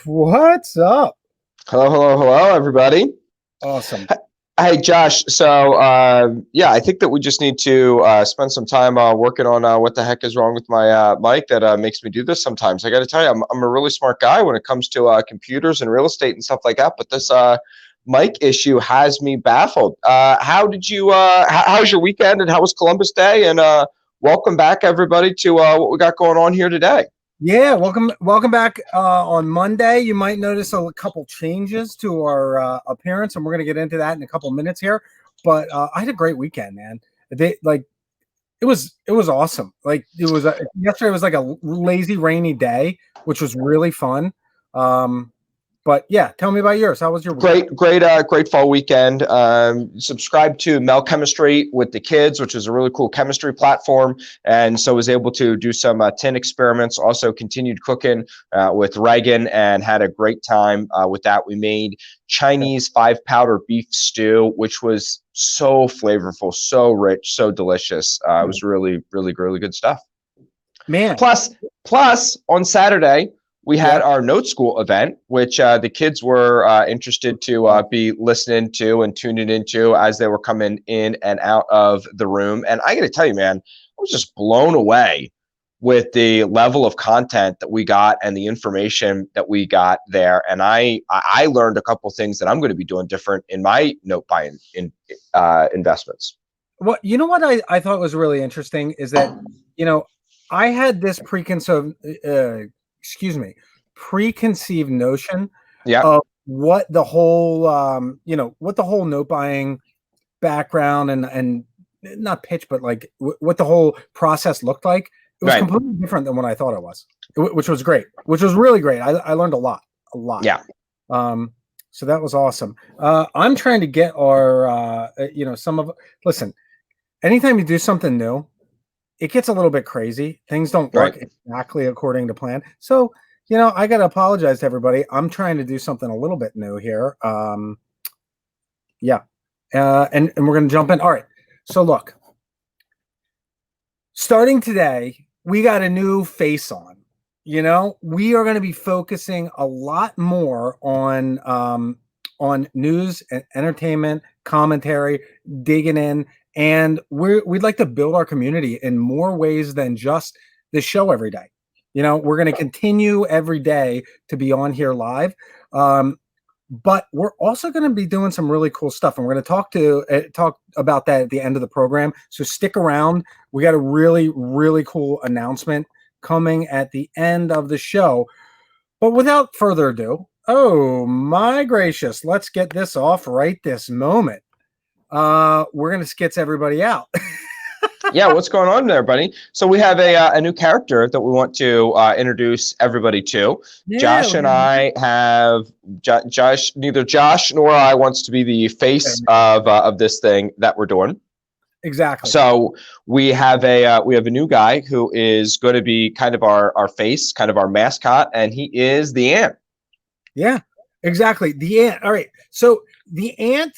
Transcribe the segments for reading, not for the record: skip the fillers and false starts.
What's up? Hello, hello, hello, everybody. Awesome. Hey, Josh. Yeah, I think that we just need to spend some time working on what the heck is wrong with my mic that makes me do this sometimes. I got to tell you, I'm a really smart guy when it comes to computers and real estate and stuff like that. But this mic issue has me baffled. How's your weekend and how was Columbus Day? And welcome back, everybody, to what we got going on here today. Yeah, welcome back on Monday. You might notice a couple changes to our appearance, and we're going to get into that in a couple minutes here. But I had a great weekend, man. It was awesome. Yesterday was like a lazy rainy day, which was really fun. But yeah, tell me about yours. How was your weekend? Great fall weekend. Subscribed to Mel Chemistry with the kids, which is a really cool chemistry platform, and so was able to do some tin experiments. Also continued cooking with Reagan and had a great time with that. We made Chinese 5-powder beef stew, which was so flavorful, so rich, so delicious. It was really good stuff. Man. Plus on Saturday, we had our Note School event, which the kids were interested to be listening to and tuning into as they were coming in and out of the room. And I got to tell you, man, I was just blown away with the level of content that we got and the information that we got there. And I learned a couple of things that I'm going to be doing different in my note buying investments. What I thought was really interesting is that, I had this preconceived notion of what the whole note buying background and not pitch, but like what the whole process looked like. It was completely different than what I thought it was, which was great, which was really great. I learned a lot. Yeah. So that was awesome. I'm trying to get our, listen, anytime you do something new, it gets a little bit crazy. Things don't work exactly according to plan. So, I got to apologize to everybody. I'm trying to do something a little bit new here. And we're going to jump in. All right. So look, starting today, we got a new face on. We are going to be focusing a lot more on news and entertainment, commentary, digging in. And we'd like to build our community in more ways than just the show every day. We're going to continue every day to be on here live. But we're also going to be doing some really cool stuff. And we're going to talk about that at the end of the program. So stick around. We got a really, really cool announcement coming at the end of the show. But without further ado, oh my gracious, let's get this off right this moment. We're going to skits everybody out. Yeah, what's going on there, buddy? So we have a new character that we want to introduce everybody to. Yeah, Josh and I have Josh. Neither Josh nor I wants to be the face of this thing that we're doing. Exactly. So we have a new guy who is going to be kind of our face, kind of our mascot, and he is the ant. Yeah, exactly. The ant. All right. So the ant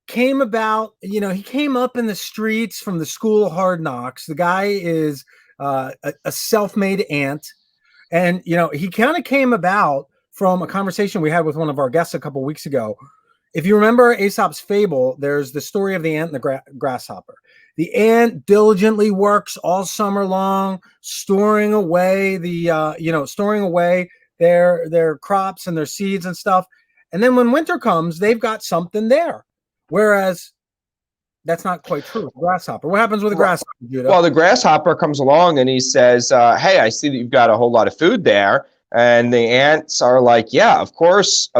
came about, he came up in the streets from the school of hard knocks. The guy is a self-made ant. And, he kind of came about from a conversation we had with one of our guests a couple of weeks ago. If you remember Aesop's fable, there's the story of the ant and the grasshopper. The ant diligently works all summer long, storing away their crops and their seeds and stuff. And then when winter comes, they've got something there. Whereas that's not quite true with the grasshopper. What happens with the grasshopper, Judah? Well, the grasshopper comes along and he says, hey, I see that you've got a whole lot of food there. And the ants are like, yeah, of course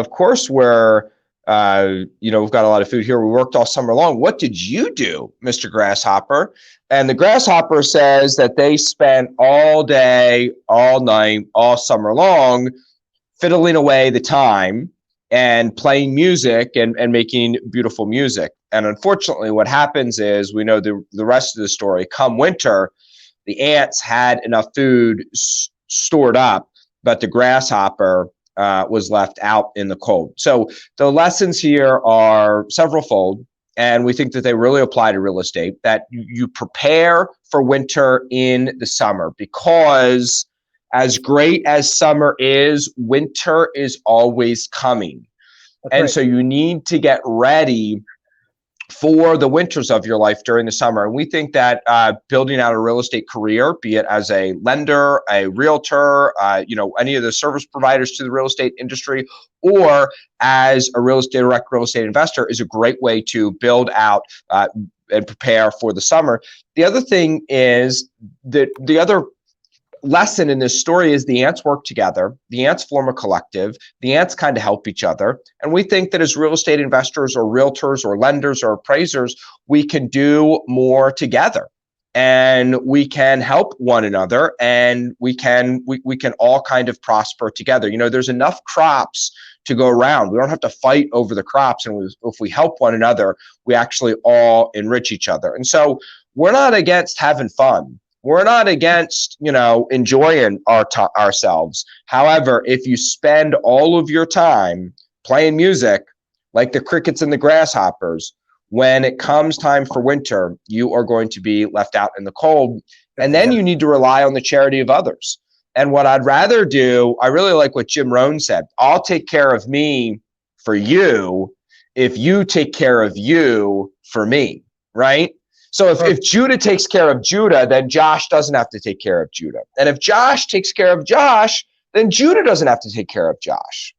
we're, we've got a lot of food here. We worked all summer long. What did you do, Mr. Grasshopper? And the grasshopper says that they spent all day, all night, all summer long fiddling away the time and playing music and making beautiful music. And unfortunately, what happens is, we know the rest of the story. Come winter, the ants had enough food stored up, but the grasshopper was left out in the cold. So the lessons here are several-fold, and we think that they really apply to real estate, that you prepare for winter in the summer, because as great as summer is, winter is always coming. That's And right. so you need to get ready for the winters of your life during the summer. And we think that building out a real estate career, be it as a lender, a realtor, any of the service providers to the real estate industry, or as a direct real estate investor, is a great way to build out and prepare for the summer. The other thing is that the other lesson in this story is the ants work together. The ants form a collective. The ants kind of help each other. And we think that as real estate investors or realtors or lenders or appraisers, we can do more together. And we can help one another, and we can all kind of prosper together. There's enough crops to go around. We don't have to fight over the crops. And if we help one another, we actually all enrich each other. And so we're not against having fun. We're not against, enjoying ourselves. However, if you spend all of your time playing music like the crickets and the grasshoppers, when it comes time for winter, you are going to be left out in the cold. And then you need to rely on the charity of others. And what I'd rather do, I really like what Jim Rohn said. I'll take care of me for you if you take care of you for me, right? So if Judah takes care of Judah, then Josh doesn't have to take care of Judah. And if Josh takes care of Josh, then Judah doesn't have to take care of Josh.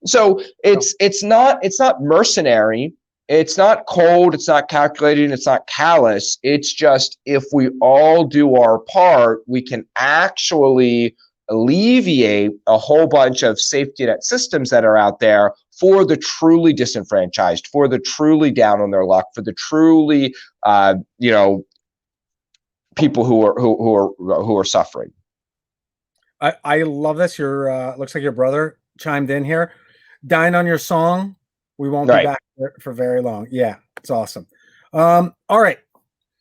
So it's not mercenary. It's not cold. It's not calculating. It's not callous. It's just, if we all do our part, we can actually alleviate a whole bunch of safety net systems that are out there for the truly disenfranchised, for the truly down on their luck, for the truly, people who are suffering. I love this. Looks like your brother chimed in here. Dying on your song. We won't be back for very long. Yeah, it's awesome. All right.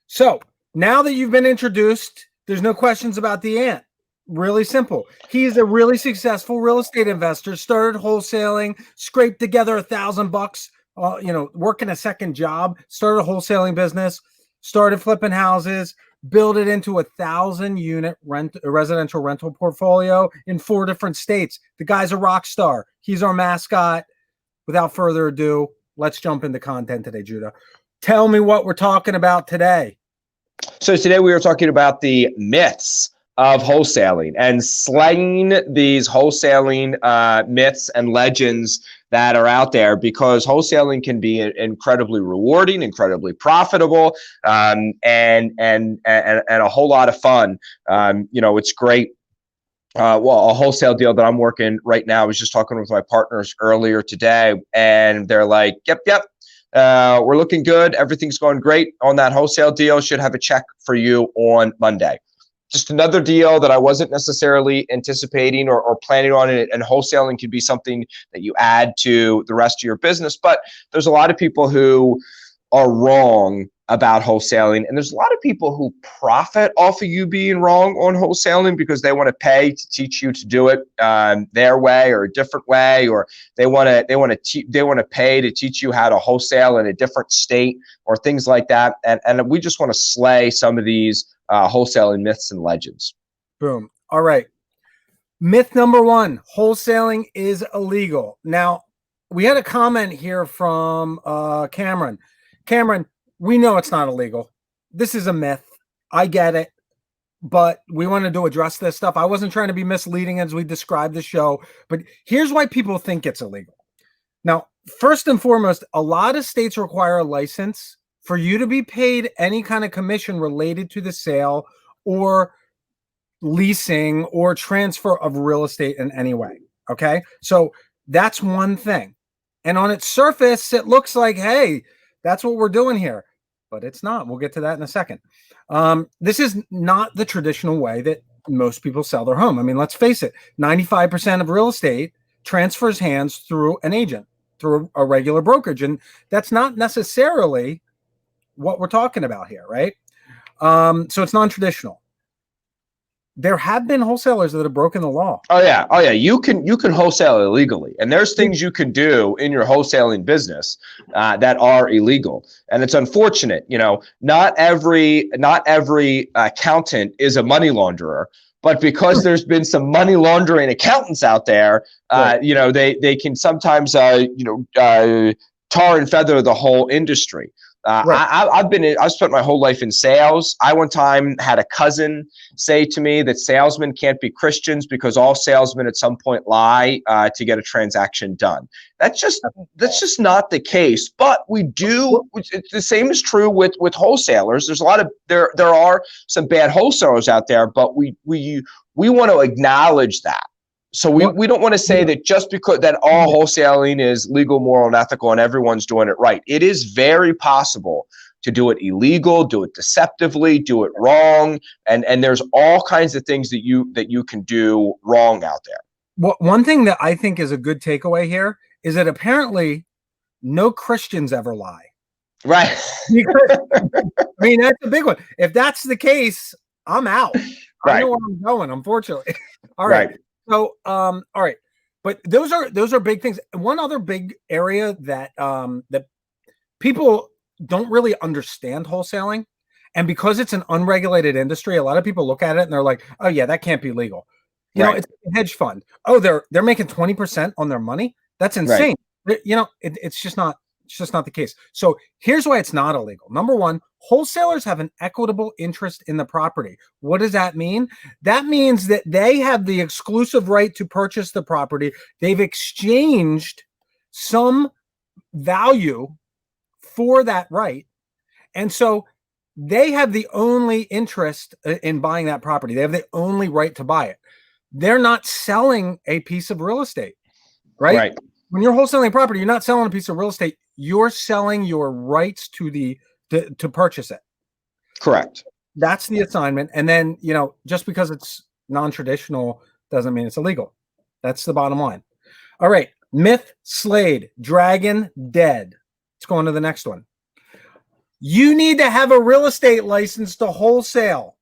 So now that you've been introduced, there's no questions about the ant. Really simple. He's a really successful real estate investor, started wholesaling, scraped together $1,000, working a second job, started a wholesaling business, started flipping houses, build it into 1,000-unit residential rental portfolio in 4 different states. The guy's a rock star. He's our mascot. Without further ado, let's jump into content today, Judah. Tell me what we're talking about today. So today we are talking about the myths of wholesaling and slaying these wholesaling myths and legends that are out there, because wholesaling can be incredibly rewarding, incredibly profitable, and a whole lot of fun. It's great. A wholesale deal that I'm working right now, I was just talking with my partners earlier today, and they're like, yep, we're looking good. Everything's going great on that wholesale deal. Should have a check for you on Monday. Just another deal that I wasn't necessarily anticipating or planning on, and wholesaling can be something that you add to the rest of your business. But there's a lot of people who are wrong about wholesaling, and there's a lot of people who profit off of you being wrong on wholesaling because they want to pay to teach you to do it their way or a different way, or they want to pay to teach you how to wholesale in a different state or things like that. And we just want to slay some of these wholesaling myths and legends. Boom. All right. Myth number 1: wholesaling is illegal. Now, we had a comment here from Cameron. Cameron, we know it's not illegal. This is a myth. I get it. But we wanted to address this stuff. I wasn't trying to be misleading as we described the show, but here's why people think it's illegal. Now, first and foremost, a lot of states require a license for you to be paid any kind of commission related to the sale or leasing or transfer of real estate in any way. Okay. So that's one thing. And on its surface, it looks like, hey, that's what we're doing here, but it's not. We'll get to that in a second. This is not the traditional way that most people sell their home. I mean, let's face it, 95% of real estate transfers hands through an agent, through a regular brokerage. And that's not necessarily what we're talking about here, right? So it's non-traditional. There have been wholesalers that have broken the law. Oh yeah. You can wholesale illegally, and there's things you can do in your wholesaling business that are illegal, and it's unfortunate. Not every accountant is a money launderer, but because there's been some money laundering accountants out there, Right. they can sometimes tar and feather the whole industry. Right. I've spent my whole life in sales. I one time had a cousin say to me that salesmen can't be Christians because all salesmen at some point lie to get a transaction done. That's just not the case. But we do. The same is true with wholesalers. There's a lot of there are some bad wholesalers out there, but we want to acknowledge that. So we don't want to say that just because that all wholesaling is legal, moral, and ethical, and everyone's doing it right. It is very possible to do it illegal, do it deceptively, do it wrong, and there's all kinds of things that you can do wrong out there. Well, one thing that I think is a good takeaway here is that apparently no Christians ever lie. Right. Because, I mean, that's a big one. If that's the case, I'm out. Right. I know where I'm going, unfortunately. All right. Right. So, all right, but those are big things. One other big area that that people don't really understand wholesaling, and because it's an unregulated industry, a lot of people look at it and they're like, "Oh yeah, that can't be legal." You know, it's a hedge fund. Oh, they're making 20% on their money. That's insane. Right. You know, it's just not. It's just not the case. So here's why it's not illegal. Number one, wholesalers have an equitable interest in the property. What does that mean? That means that they have the exclusive right to purchase the property. They've exchanged some value for that right. And so they have the only interest in buying that property. They have the only right to buy it. They're not selling a piece of real estate, right? When you're wholesaling property, you're not selling a piece of real estate. You're selling your rights to purchase it. Correct. That's the assignment. And then, you know, just because it's non-traditional doesn't mean it's illegal. That's the bottom line. All right. Myth slayed. Dragon dead. Let's go on to the next one. You need to have a real estate license to wholesale.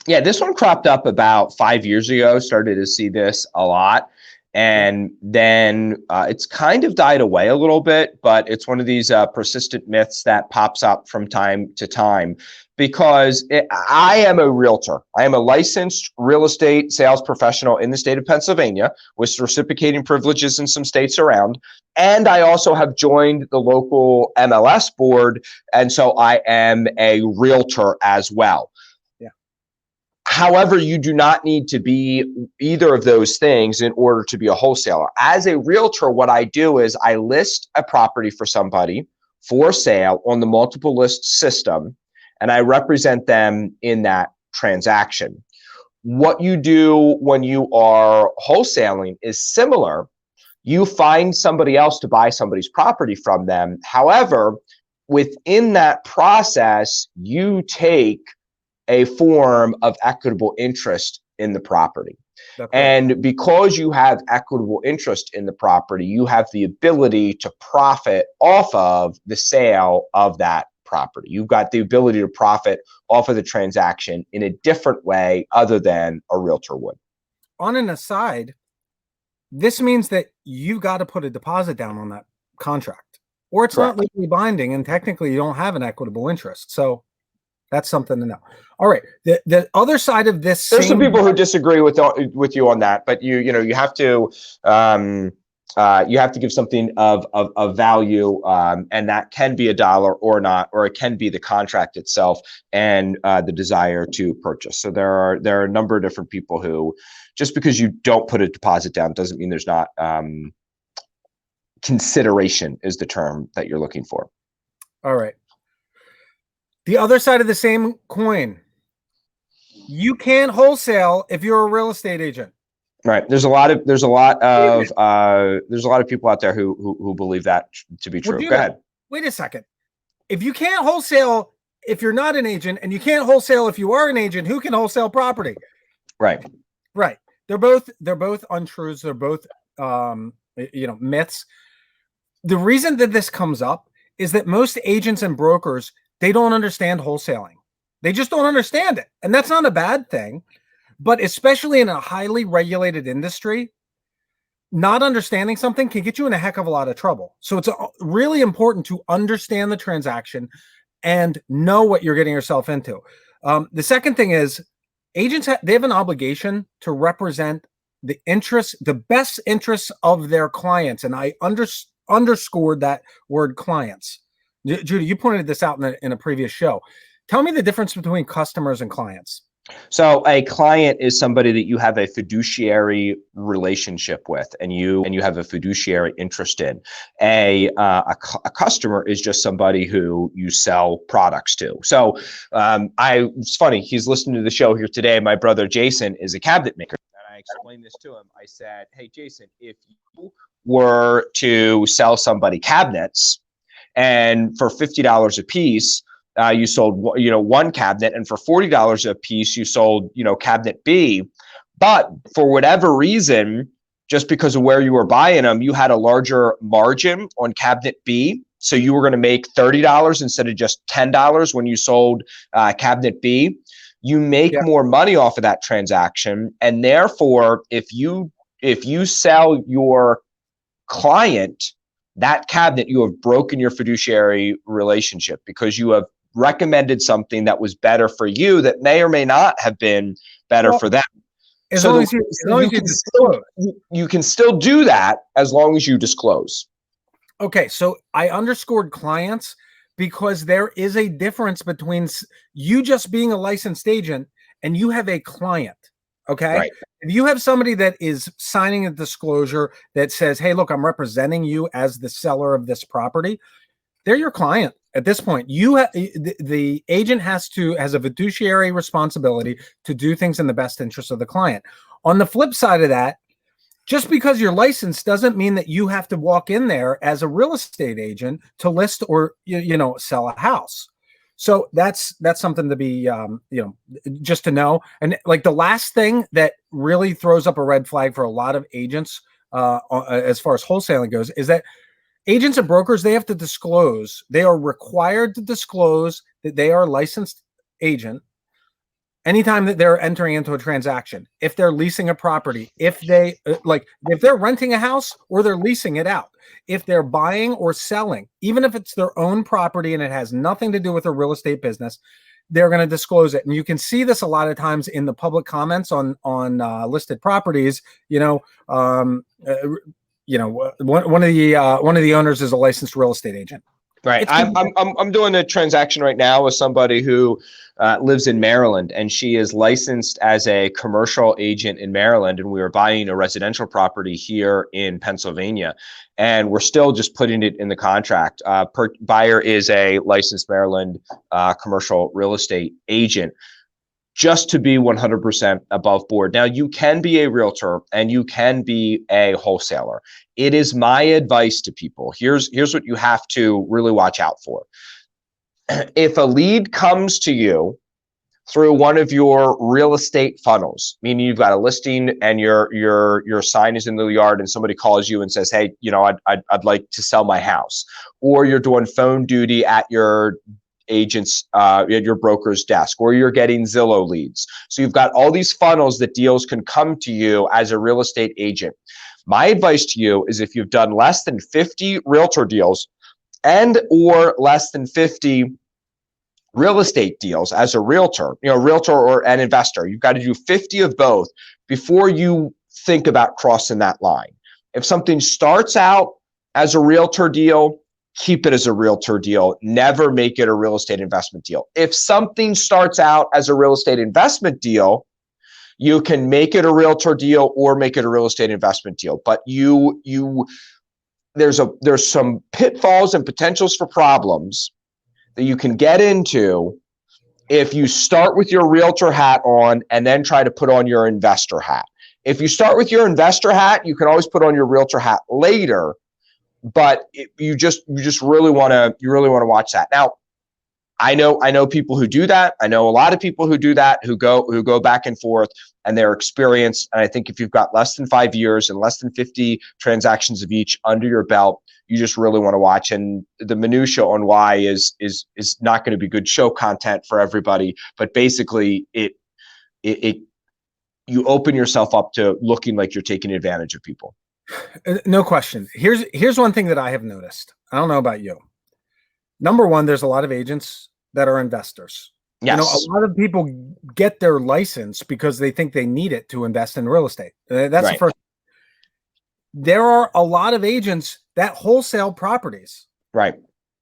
Yeah, this one cropped up about 5 years ago. Started to see this a lot. And then it's kind of died away a little bit, but it's one of these persistent myths that pops up from time to time because I am a realtor. I am a licensed real estate sales professional in the state of Pennsylvania with reciprocating privileges in some states around. And I also have joined the local MLS board. And so I am a realtor as well. However, you do not need to be either of those things in order to be a wholesaler. As a realtor, what I do is I list a property for somebody for sale on the multiple list system, and I represent them in that transaction. What you do when you are wholesaling is similar. You find somebody else to buy somebody's property from them. However, within that process, you take a form of equitable interest in the property. And because you have equitable interest in the property, you have the ability to profit off of the sale of that property. You've got the ability to profit off of the transaction in a different way other than a realtor would. On an aside, this means that you got to put a deposit down on that contract, or it's not legally binding, and technically you don't have an equitable interest. So that's something to know. All right. The other side of this, there's some people who disagree with you on that, but you have to give something of value, and that can be $1 or not, or it can be the contract itself and the desire to purchase. So there are a number of different people who, just because you don't put a deposit down doesn't mean there's not consideration is the term that you're looking for. All right. The other side of the same coin, you can't wholesale if you're a real estate agent. Right. There's a lot of people out there who believe that to be true. Go ahead. Wait a second. If you can't wholesale if you're not an agent, and you can't wholesale if you are an agent, who can wholesale property? Right. Right. They're both untruths. They're both myths. The reason that this comes up is that most agents and brokers, they don't understand wholesaling. They just don't understand it. And that's not a bad thing. But especially in a highly regulated industry, not understanding something can get you in a heck of a lot of trouble. So it's really important to understand the transaction and know what you're getting yourself into. The second thing is, agents they have an obligation to represent the best interests of their clients, and I underscored that word clients. Judy, you pointed this out in a previous show. Tell me the difference between customers and clients. So a client is somebody that you have a fiduciary relationship with, and you have a fiduciary interest in. A customer is just somebody who you sell products to. So it's funny, he's listening to the show here today. My brother Jason is a cabinet maker, and I explained this to him. I said, "Hey Jason, if you were to sell somebody cabinets, and for $50 a piece." You sold, one cabinet, and for $40 a piece, you sold, cabinet B. But for whatever reason, just because of where you were buying them, you had a larger margin on cabinet B. So you were going to make $30 instead of just $10 when you sold cabinet B. You make more money off of that transaction. And therefore, if you sell your client that cabinet, you have broken your fiduciary relationship, because you have recommended something that was better for you that may or may not have been better for them. As long as you disclose. You can still do that as long as you disclose. Okay, so I underscored clients because there is a difference between you just being a licensed agent and you have a client. Okay. Right. If you have somebody that is signing a disclosure that says, "Hey, look, I'm representing you as the seller of this property," they're your client at this point. The agent has a fiduciary responsibility to do things in the best interest of the client. On the flip side of that, just because you're licensed doesn't mean that you have to walk in there as a real estate agent to list or sell a house. So that's something to be just to know. And like the last thing that really throws up a red flag for a lot of agents as far as wholesaling goes is that agents and brokers, they have to disclose. They are required to disclose that they are a licensed agent anytime that they're entering into a transaction. If they're leasing a property, if they're renting a house or they're leasing it out, if they're buying or selling, even if it's their own property and it has nothing to do with a real estate business, they're going to disclose it. And you can see this a lot of times in the public comments on listed properties. One of the owners is a licensed real estate agent. Right. I'm doing a transaction right now with somebody who lives in Maryland, and she is licensed as a commercial agent in Maryland, and we are buying a residential property here in Pennsylvania, and we're still just putting it in the contract. Buyer is a licensed Maryland commercial real estate agent, just to be 100% above board. Now, you can be a realtor and you can be a wholesaler. It is my advice to people. Here's what you have to really watch out for. If a lead comes to you through one of your real estate funnels, meaning you've got a listing and your sign is in the yard, and somebody calls you and says, "Hey, I'd like to sell my house," or you're doing phone duty at your agents at your broker's desk, or you're getting Zillow leads. So you've got all these funnels that deals can come to you as a real estate agent. My advice to you is, if you've done less than 50 realtor deals and or less than 50 real estate deals as a realtor, realtor or an investor, you've got to do 50 of both before you think about crossing that line. If something starts out as a realtor deal, keep it as a realtor deal. Never make it a real estate investment deal. If something starts out as a real estate investment deal, you can make it a realtor deal or make it a real estate investment deal. But there's some pitfalls and potentials for problems that you can get into if you start with your realtor hat on and then try to put on your investor hat. If you start with your investor hat, you can always put on your realtor hat later. But you just really want to watch that. Now, I know people who do that. I know a lot of people who do that, who go back and forth, and they're experienced. And I think if you've got less than 5 years and less than 50 transactions of each under your belt, you just really want to watch. And the minutia on why is not going to be good show content for everybody. But basically, you open yourself up to looking like you're taking advantage of people. No question. Here's one thing that I have noticed. I don't know about you. Number one, there's a lot of agents that are investors. You know, a Yes. lot of people get their license because they think they need it to invest in real estate. That's the Right. first. There are a lot of agents that wholesale properties. Right.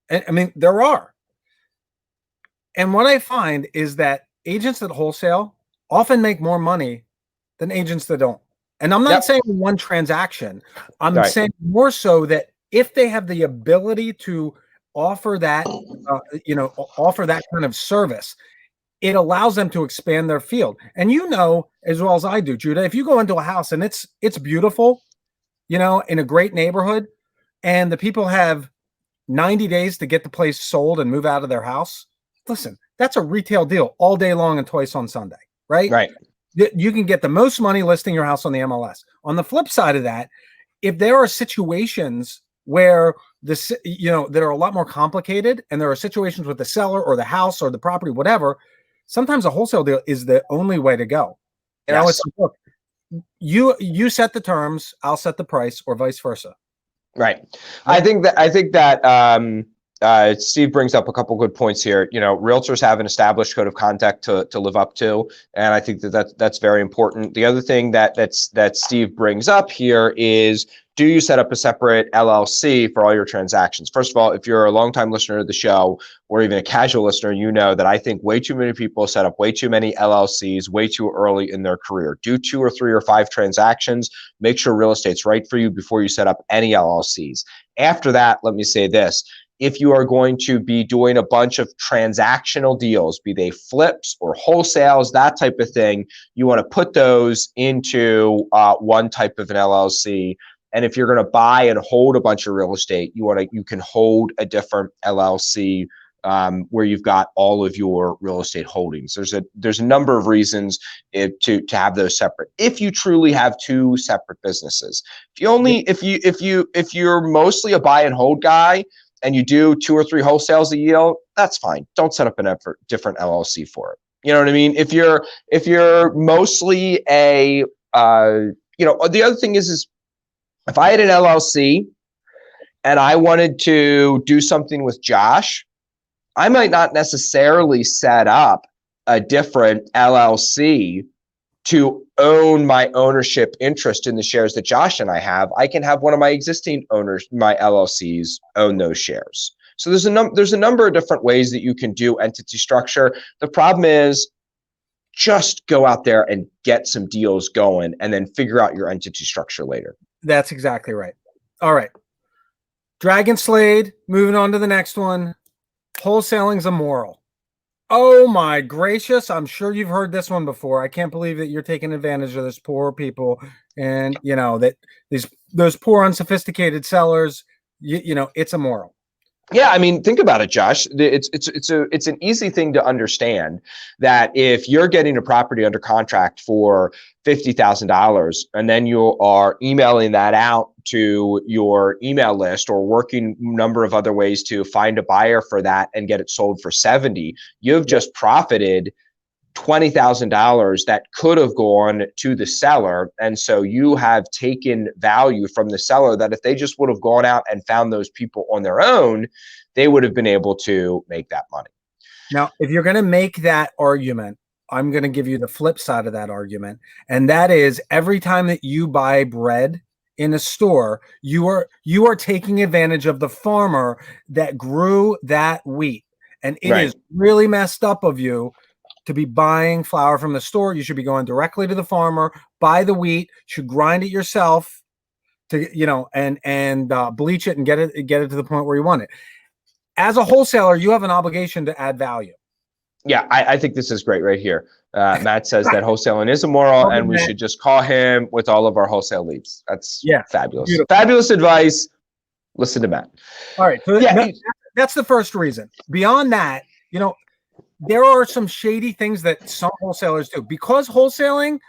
And I mean, there are. And what I find is that agents that wholesale often make more money than agents that don't. And I'm not Yep. saying one transaction. I'm Right. saying more so that if they have the ability to offer that, offer that kind of service, it allows them to expand their field. And you know as well as I do, Judah, if you go into a house and it's beautiful, in a great neighborhood, and the people have 90 days to get the place sold and move out of their house, listen, that's a retail deal all day long and twice on Sunday, right? Right. You can get the most money listing your house on the MLS. On the flip side of that, if there are situations where that are a lot more complicated, and there are situations with the seller or the house or the property, whatever, sometimes a wholesale deal is the only way to go. It's Yes. like, look, you set the terms, I'll set the price, or vice versa. Right. I think that Steve brings up a couple good points here. Realtors have an established code of conduct to live up to, and I think that's very important. The other thing that Steve brings up here is, do you set up a separate LLC for all your transactions? First of all, if you're a longtime listener to the show, or even a casual listener, you know that I think way too many people set up way too many LLCs way too early in their career. Do 2 or 3 or 5 transactions. Make sure real estate's right for you before you set up any LLCs. After that, let me say this. If you are going to be doing a bunch of transactional deals, be they flips or wholesales, that type of thing, you want to put those into one type of an LLC. And if you're going to buy and hold a bunch of real estate, you can hold a different LLC where you've got all of your real estate holdings. There's a number of reasons to have those separate. If you truly have 2 separate businesses, if you're mostly a buy and hold guy and you do 2 or 3 wholesales a year, that's fine. Don't set up an different LLC for it. You know what I mean? If you're mostly the other thing is if I had an LLC and I wanted to do something with Josh, I might not necessarily set up a different LLC to own my ownership interest in the shares that Josh and I have. I can have one of my existing owners, my LLCs, own those shares. So there's a number of different ways that you can do entity structure. The problem is, just go out there and get some deals going and then figure out your entity structure later. That's exactly right. All right. Dragon Slade, moving on to the next one. Wholesaling's immoral. Oh my gracious. I'm sure you've heard this one before. I can't believe that you're taking advantage of this poor people, and that those poor unsophisticated sellers, it's immoral. Yeah, I mean, think about it, Josh. It's an easy thing to understand that if you're getting a property under contract for $50,000 and then you are emailing that out to your email list or working a number of other ways to find a buyer for that and get it sold for 70, you've just profited $20,000 that could have gone to the seller. And so you have taken value from the seller that if they just would have gone out and found those people on their own, they would have been able to make that money. Now, if you're going to make that argument, I'm going to give you the flip side of that argument. And that is, every time that you buy bread in a store, you are taking advantage of the farmer that grew that wheat. And it is really messed up of you to be buying flour from the store. You should be going directly to the farmer, buy the wheat, should grind it yourself to, and bleach it and get it to the point where you want it. As a wholesaler, you have an obligation to add value. Yeah, I think this is great right here. Matt says that wholesaling is immoral and we should just call him with all of our wholesale leads. That's fabulous. Beautiful. Fabulous advice. Listen to Matt. All right. So that's the first reason. Beyond that, there are some shady things that some wholesalers do, because wholesaling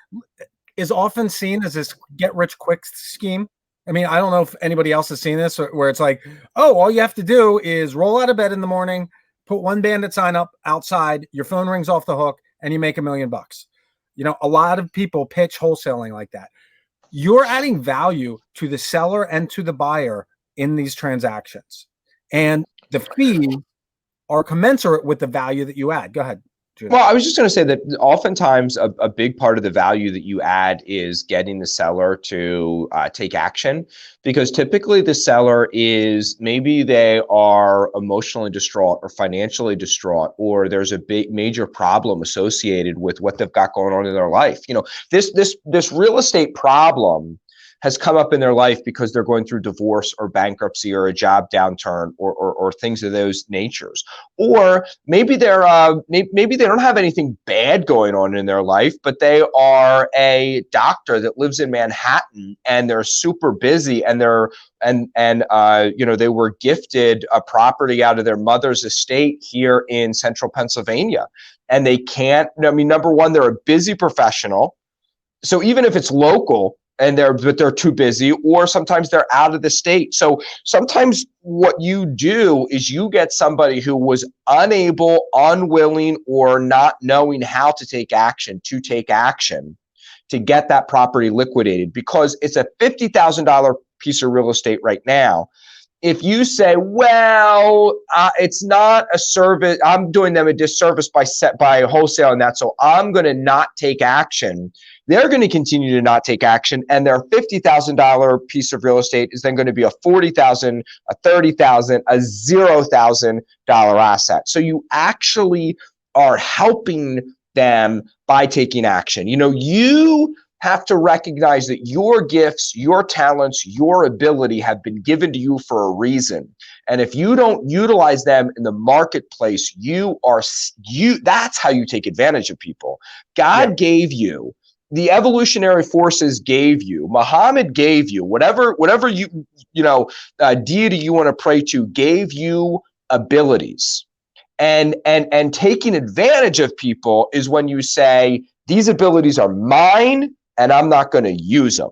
is often seen as this get-rich-quick scheme. I mean, I don't know if anybody else has seen this, where it's like, oh, all you have to do is roll out of bed in the morning, put one bandit sign up outside, your phone rings off the hook, and you make $1 million. A lot of people pitch wholesaling like that. You're adding value to the seller and to the buyer in these transactions, and the fees are commensurate with the value that you add. Go ahead. Judah? Well, I was just going to say that oftentimes a big part of the value that you add is getting the seller to take action, because typically the seller is, maybe they are emotionally distraught or financially distraught, or there's a big major problem associated with what they've got going on in their life. You know, this real estate problem has come up in their life because they're going through divorce or bankruptcy or a job downturn, or things of those natures. Or maybe they're maybe they don't have anything bad going on in their life, but they are a doctor that lives in Manhattan and they're super busy, and you know, they were gifted a property out of their mother's estate here in central Pennsylvania, and they can't. I mean, number one, they're a busy professional, so even if it's local and they're too busy, or sometimes they're out of the state. So sometimes what you do is you get somebody who was unable, unwilling, or not knowing how to take action to get that property liquidated, because it's a $50,000 piece of real estate right now. If you say, well, it's not a service, I'm doing them a disservice by wholesaling that, so I'm going to not take action. They're going to continue to not take action, and their $50,000 piece of real estate is then going to be a $40,000, a $30,000, a $0,000 asset. So you actually are helping them by taking action. You know, you have to recognize that your gifts, your talents, your ability have been given to you for a reason. And if you don't utilize them in the marketplace, that's how you take advantage of people. God gave you, the evolutionary forces gave you, Muhammad gave you, whatever deity you want to pray to gave you abilities. And taking advantage of people is when you say, these abilities are mine and I'm not going to use them.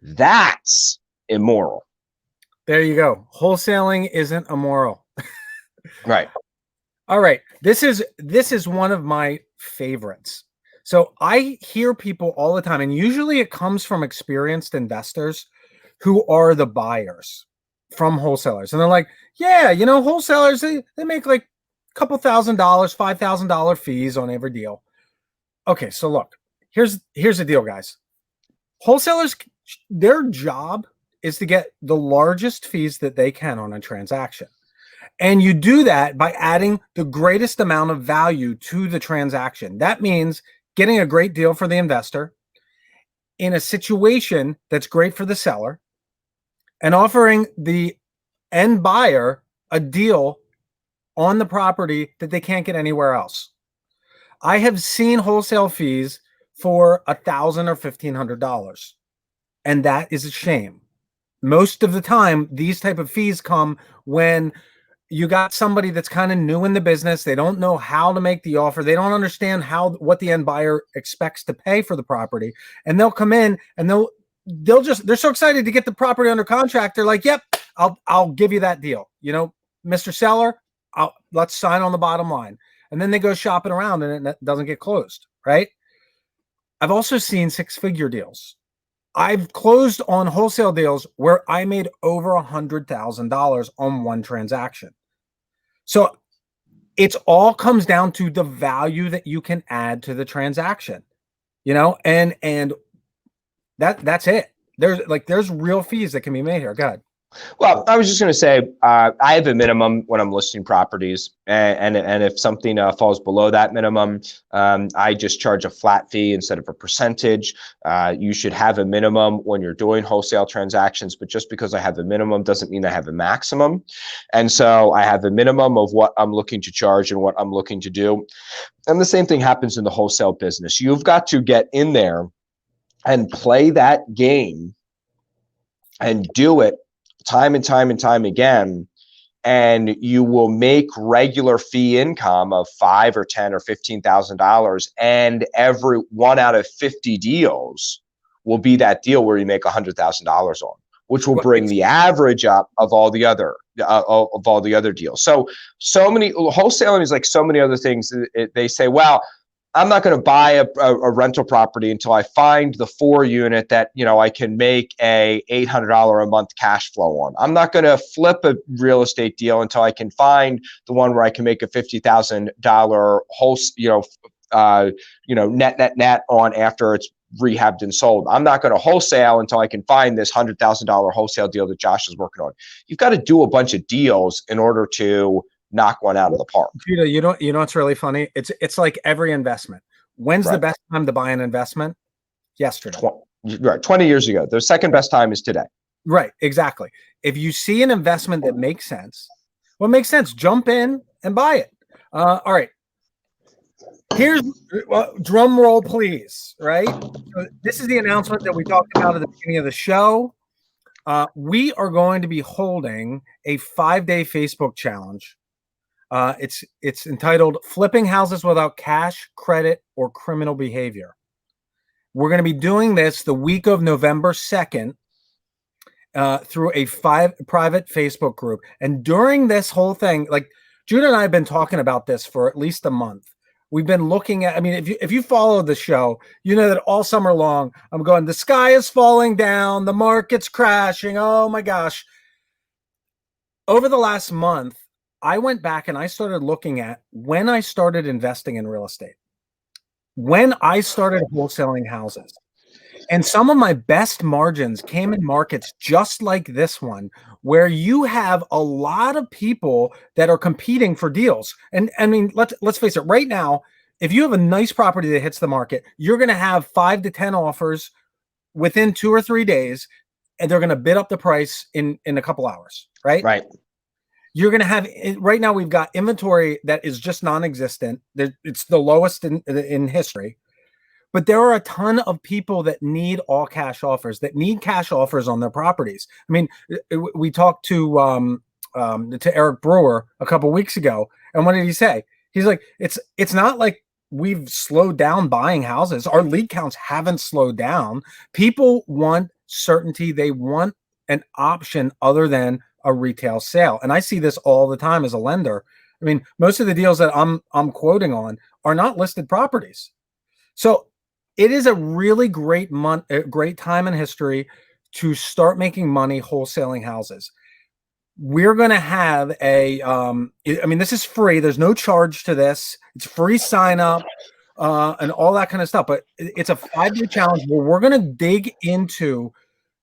That's immoral. There you go. Wholesaling isn't immoral. Right. All right. This is one of my favorites. So I hear people all the time, and usually it comes from experienced investors who are the buyers from wholesalers. And they're like, yeah, you know, wholesalers, they make like a couple $1,000, $5,000 fees on every deal. Okay, so look, here's the deal, guys. Wholesalers, their job is to get the largest fees that they can on a transaction. And you do that by adding the greatest amount of value to the transaction. That means getting a great deal for the investor in a situation that's great for the seller, and offering the end buyer a deal on the property that they can't get anywhere else. I have seen wholesale fees for $1,000 or $1,500, and that is a shame. Most of the time, these type of fees come when you got somebody that's kind of new in the business. They don't know how to make the offer. They don't understand what the end buyer expects to pay for the property, and they'll come in and they're so excited to get the property under contract. They're like, "Yep, I'll give you that deal. You know, Mr. Seller, let's sign on the bottom line." And then they go shopping around and it doesn't get closed, right? I've also seen six-figure deals. I've closed on wholesale deals where I made over $100,000 on one transaction. So it all comes down to the value that you can add to the transaction, you know, and that's it. There's real fees that can be made here. Go ahead. Well, I was just going to say, I have a minimum when I'm listing properties, and if something falls below that minimum, I just charge a flat fee instead of a percentage. You should have a minimum when you're doing wholesale transactions, but just because I have a minimum doesn't mean I have a maximum. And so I have a minimum of what I'm looking to charge and what I'm looking to do. And the same thing happens in the wholesale business. You've got to get in there and play that game and do it time and time and time again, and you will make regular fee income of $5,000 or $10,000 or $15,000, and every 1 out of 50 deals will be that deal where you make $100,000 on, which will bring the average up of all the other deals. So many wholesaling is like so many other things. They say, well, I'm not going to buy a rental property until I find the 4 unit that, I can make a $800 a month cash flow on. I'm not going to flip a real estate deal until I can find the one where I can make a $50,000 whole, net on after it's rehabbed and sold. I'm not going to wholesale until I can find this $100,000 wholesale deal that Josh is working on. You've got to do a bunch of deals in order to knock one out of the park. Judah, you know what's really funny? It's like every investment. When's the best time to buy an investment? Yesterday. Right, 20 years ago. The second best time is today. Right, exactly. If you see an investment that makes sense, jump in and buy it. All right. Here's drum roll, please. Right. So this is the announcement that we talked about at the beginning of the show. We are going to be holding a 5-day Facebook challenge. It's entitled "Flipping Houses Without Cash, Credit, or Criminal Behavior." We're going to be doing this the week of November 2nd through a private Facebook group. And during this whole thing, like Judah and I have been talking about this for at least a month. We've been looking at, I mean, if you follow the show, you know that all summer long, I'm going, the sky is falling down, the market's crashing. Oh my gosh. Over the last month, I went back and I started looking at when I started investing in real estate, when I started wholesaling houses. And some of my best margins came in markets just like this one, where you have a lot of people that are competing for deals. And I mean, let's face it, right now, if you have a nice property that hits the market, you're going to have 5 to 10 offers within 2 or 3 days, and they're going to bid up the price in a couple hours, right? Right. You're going to have, right now, we've got inventory that is just non-existent. It's the lowest in history. But there are a ton of people that need all cash offers, that need cash offers on their properties. I mean, we talked to Eric Brewer a couple weeks ago, and what did he say? He's like, it's not like we've slowed down buying houses. Our lead counts haven't slowed down. People want certainty. They want an option other than a retail sale. And I see this all the time as a lender. I mean, most of the deals that I'm quoting on are not listed properties. So it is a really great great time in history to start making money wholesaling houses. We're going to have this is free. There's no charge to this. It's free sign up and all that kind of stuff. But it's a 5-day challenge where we're going to dig into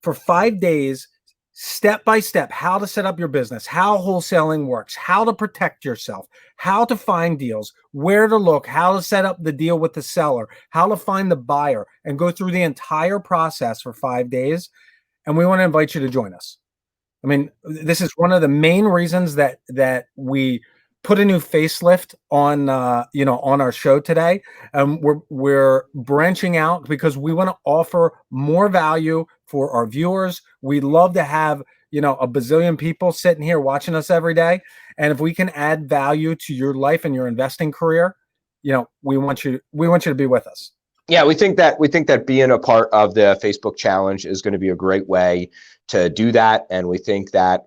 for 5 days, step by step, how to set up your business, how wholesaling works, how to protect yourself, how to find deals, where to look, how to set up the deal with the seller, how to find the buyer, and go through the entire process for 5 days. And we want to invite you to join us. I mean, this is one of the main reasons that we put a new facelift on on our show today. We're branching out because we want to offer more value for our viewers. We love to have a bazillion people sitting here watching us every day, and if we can add value to your life and your investing career, we want you to be with us. Yeah, we think that being a part of the Facebook challenge is going to be a great way to do that, and we think that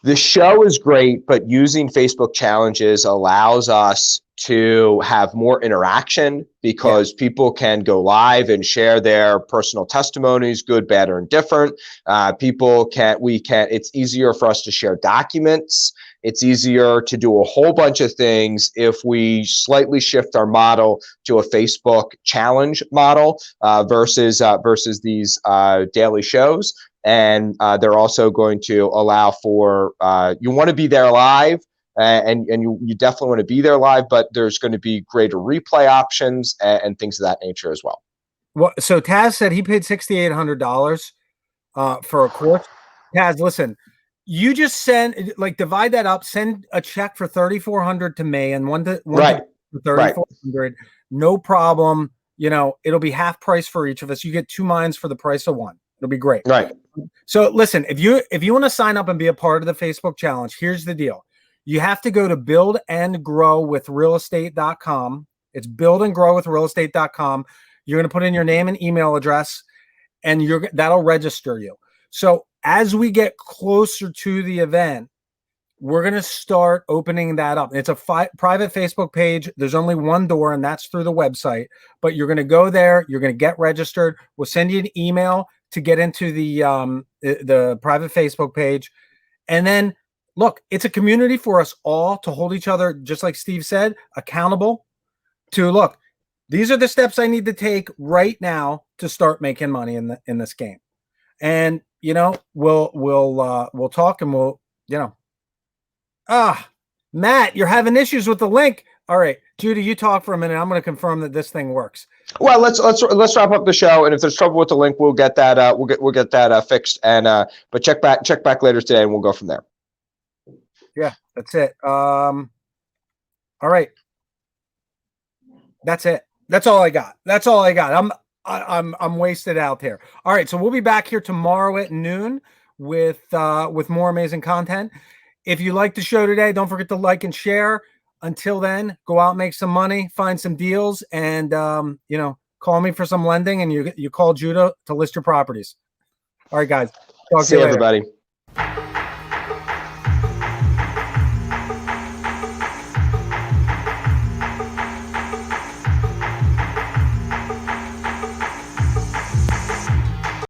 the show is great, but using Facebook challenges allows us to have more interaction because people can go live and share their personal testimonies, good, bad, or indifferent. It's easier for us to share documents. It's easier to do a whole bunch of things if we slightly shift our model to a Facebook challenge model versus these daily shows. And they're also going to allow for, you want to be there live, and you definitely want to be there live, but there's going to be greater replay options and things of that nature as well. Well, so Taz said he paid $6,800 for a course. Taz, listen, you just divide that up, send a check for $3,400 to me and one to $3,400. No problem. It'll be half price for each of us. You get 2 minds for the price of one. It'll be great. Right. So listen, if you want to sign up and be a part of the Facebook challenge, here's the deal. You have to go to buildandgrowwithrealestate.com. It's buildandgrowwithrealestate.com. You're going to put in your name and email address, and that'll register you. So as we get closer to the event, we're going to start opening that up. It's a private Facebook page. There's only one door, and that's through the website. But you're going to go there. You're going to get registered. We'll send you an email to get into the private Facebook page. And then, look, it's a community for us all to hold each other, just like Steve said, accountable to, look, these are the steps I need to take right now to start making money in this game. And, we'll talk, and we'll, Matt, you're having issues with the link. All right, Judy, you talk for a minute. I'm going to confirm that this thing works. Well, let's wrap up the show, and if there's trouble with the link, we'll get that we'll get that fixed. And but check back later today, and we'll go from there. Yeah, that's it. All right, that's it. That's all I got. I'm wasted out here. All right, so we'll be back here tomorrow at noon with more amazing content. If you like the show today, don't forget to like and share. Until then, go out, make some money, find some deals, and call me for some lending, and you call Judah to list your properties. All right, guys. See you, everybody.